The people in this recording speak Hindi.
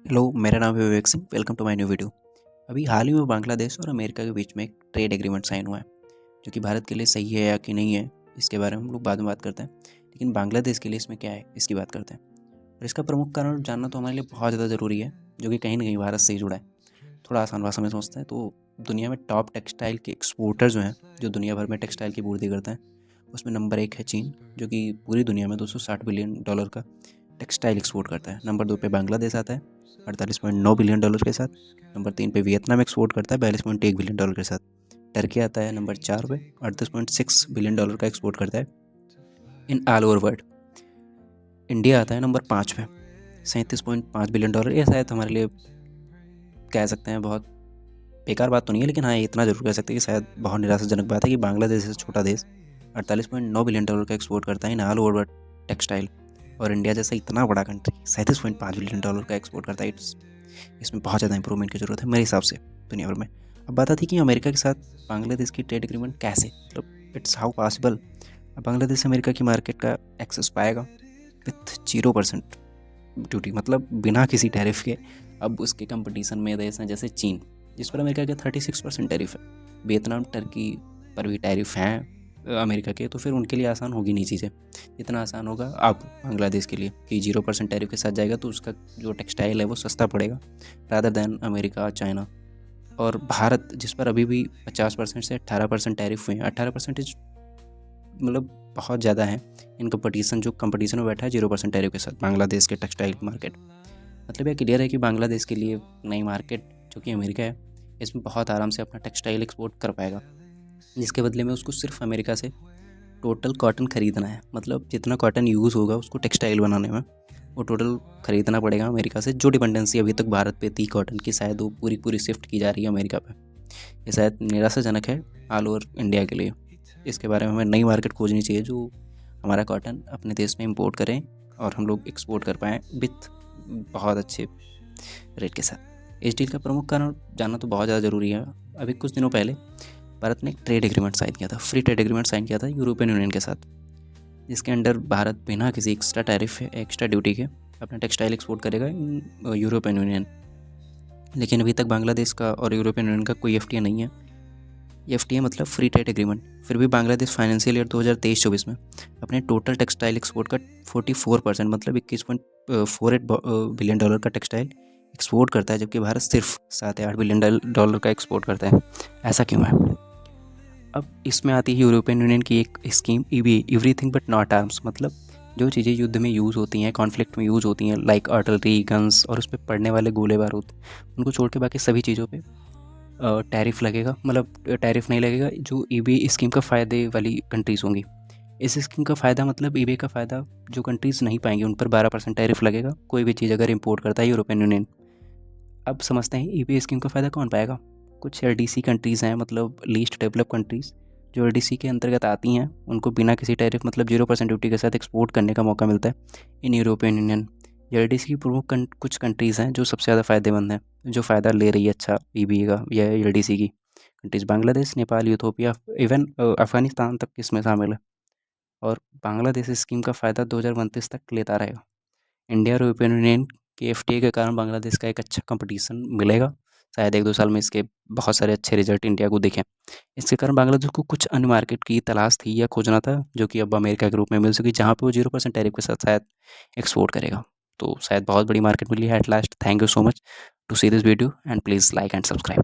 हेलो, मेरा नाम है Vivek Singh. Welcome to my new video. अभी हाल ही में बांग्लादेश और अमेरिका के बीच में एक ट्रेड एग्रीमेंट साइन हुआ है, जो कि भारत के लिए सही है या कि नहीं है, इसके बारे में हम लोग बाद में बात करते हैं। लेकिन बांग्लादेश के लिए इसमें क्या है, इसकी बात करते हैं। और इसका प्रमुख कारण जानना तो हमारे लिए बहुत ज़्यादा ज़रूरी है, जो कि कहीं ना कहीं भारत से ही जुड़ा है। थोड़ा आसान भाषा में समझते हैं तो दुनिया में टॉप टेक्सटाइल के एक्सपोर्टर जो हैं, जो दुनिया भर में टेक्सटाइल की पूर्ति करते हैं, उसमें नंबर 1 है चीन, जो कि पूरी दुनिया में $260 बिलियन का टेक्सटाइल एक्सपोर्ट करता है। नंबर 2 पे बांग्लादेश आता है 48.9 बिलियन डॉलर के साथ। नंबर 3 पे वियतनाम एक्सपोर्ट करता है 42.1 बिलियन डॉलर के साथ। टर्की आता है नंबर 4 पे 38.6 बिलियन डॉलर का एक्सपोर्ट करता है in all over world. India आता है नंबर 5 पे 37.5 बिलियन डॉलर। ये शायद हमारे लिए कह सकते हैं बहुत बेकार बात तो नहीं है, लेकिन हाँ इतना जरूर कह सकते हैं कि शायद बहुत निराशाजनक बात है कि बांग्लादेश से छोटा देश 48.9 बिलियन डॉलर का एक्सपोर्ट करता है इन ऑल ओवर टेक्सटाइल, और इंडिया जैसा इतना बड़ा कंट्री 37.5 बिलियन डॉलर का एक्सपोर्ट करता है। इसमें बहुत ज़्यादा इंप्रूवमेंट की ज़रूरत है मेरे हिसाब से दुनिया भर में। अब बात आती है कि अमेरिका के साथ बांग्लादेश की ट्रेड एग्रीमेंट कैसे, मतलब इट्स हाउ पॉसिबल। अब बांग्लादेश अमेरिका की मार्केट का एक्सेस पाएगा विथ 0% ड्यूटी, मतलब बिना किसी टैरिफ के। अब उसके कंपटीशन में देश हैं जैसे चीन, जिस पर अमेरिका के 36% टैरिफ है। वियतनाम, टर्की पर भी टैरिफ हैं अमेरिका के, तो फिर उनके लिए आसान होगी नहीं चीज़ें। इतना आसान होगा अब बांग्लादेश के लिए कि 0% टैरिफ के साथ जाएगा, तो उसका जो टेक्सटाइल है वो सस्ता पड़ेगा रादर दैन अमेरिका, चाइना। और भारत, जिस पर अभी भी 50% से 18% टैरिफ हुए हैं, 18% मतलब बहुत ज़्यादा है इन कंपटीशन, जो कंपटीशन में बैठा है 0% टैरिफ के साथ बांग्लादेश के टेक्सटाइल मार्केट। मतलब ये क्लियर है कि बांग्लादेश के लिए नई मार्केट जो कि अमेरिका है, इसमें बहुत आराम से अपना टेक्सटाइल एक्सपोर्ट कर पाएगा, जिसके बदले में उसको सिर्फ अमेरिका से टोटल कॉटन खरीदना है। मतलब जितना कॉटन यूज़ होगा उसको टेक्सटाइल बनाने में, वो टोटल खरीदना पड़ेगा अमेरिका से। जो डिपेंडेंसी अभी तक भारत पे थी कॉटन की, शायद वो पूरी पूरी शिफ्ट की जा रही है अमेरिका पे। ये शायद निराशाजनक है ऑल ओवर इंडिया के लिए। इसके बारे में हमें नई मार्केट खोजनी चाहिए जो हमारा कॉटन अपने देश में इंपोर्ट करें और हम लोग एक्सपोर्ट कर पाएँ विथ बहुत अच्छे रेट के साथ। इस डील का प्रमुख कारण जानना तो बहुत ज़्यादा ज़रूरी है। अभी कुछ दिनों पहले भारत ने एक ट्रेड एग्रीमेंट साइन किया था, फ्री ट्रेड एग्रीमेंट साइन किया था यूरोपियन यूनियन के साथ, जिसके अंडर भारत बिना किसी एक्स्ट्रा टैरिफ है, एक्स्ट्रा ड्यूटी के अपना टेक्सटाइल एक्सपोर्ट करेगा यूरोपियन यूनियन। लेकिन अभी तक बांग्लादेश का और यूरोपियन यूनियन का कोई एफटीए नहीं है। एफटीए मतलब फ्री ट्रेड एग्रीमेंट। फिर भी बांग्लादेश फाइनेंशियल ईयर 2023-24 में अपने टोटल टेक्सटाइल एक्सपोर्ट का 44% मतलब 21.48 बिलियन डॉलर का टेक्सटाइल एक्सपोर्ट करता है, जबकि भारत सिर्फ 7 या 8 बिलियन डॉलर का एक्सपोर्ट करता है। ऐसा क्यों है? अब इसमें आती है यूरोपियन यूनियन की एक scheme everything but not arms. मतलब जो चीज़ें युद्ध में यूज़ होती हैं, कॉन्फ्लिक्ट में यूज़ होती हैं, लाइक आर्टिलरी, गन्स और उस पर पड़ने वाले गोले बारूद, उनको छोड़ के बाकी सभी चीज़ों पे टैरिफ लगेगा। मतलब टैरिफ नहीं लगेगा जो ईबी स्कीम का फ़ायदे वाली कंट्रीज़ होंगी। इस स्कीम का फ़ायदा मतलब ईबे का फ़ायदा जो कंट्रीज़ नहीं पाएंगी उन पर 12% टैरिफ लगेगा, कोई भी चीज़ अगर इंपोर्ट करता है यूरोपियन यूनियन। अब समझते हैं ईबे स्कीम का फ़ायदा कौन पाएगा। कुछ एलडीसी कंट्रीज़ हैं, मतलब लीस्ट डेवलप कंट्रीज़, जो एलडीसी के अंतर्गत आती हैं, उनको बिना किसी टैरिफ मतलब 0% ड्यूटी के साथ एक्सपोर्ट करने का मौका मिलता है इन यूरोपियन यूनियन। एलडीसी की प्रमुख कुछ कंट्रीज़ हैं जो सबसे ज़्यादा फ़ायदेमंद हैं, जो फ़ायदा ले रही है अच्छा ईबीए का या एलडीसी की countries. Bangladesh, Nepal, Ethiopia, even Afghanistan तक इसमें शामिल है। और बांग्लादेश स्कीम का फ़ायदा 2029 तक लेता रहेगा। इंडिया और यूरोपियन यूनियन के एफटीए के कारण बांग्लादेश का एक अच्छा कंपटीशन मिलेगा। शायद 1-2 साल में इसके बहुत सारे अच्छे रिजल्ट इंडिया को दिखें। इसके कारण बांग्लादेश को कुछ अन्य मार्केट की तलाश थी या खोजना था, जो कि अब अमेरिका के रूप में मिल सकी, जहाँ पे वो 0% टैरिफ के साथ शायद एक्सपोर्ट करेगा। तो शायद बहुत बड़ी मार्केट मिली है at last. Thank you so much to see this video and please like and subscribe.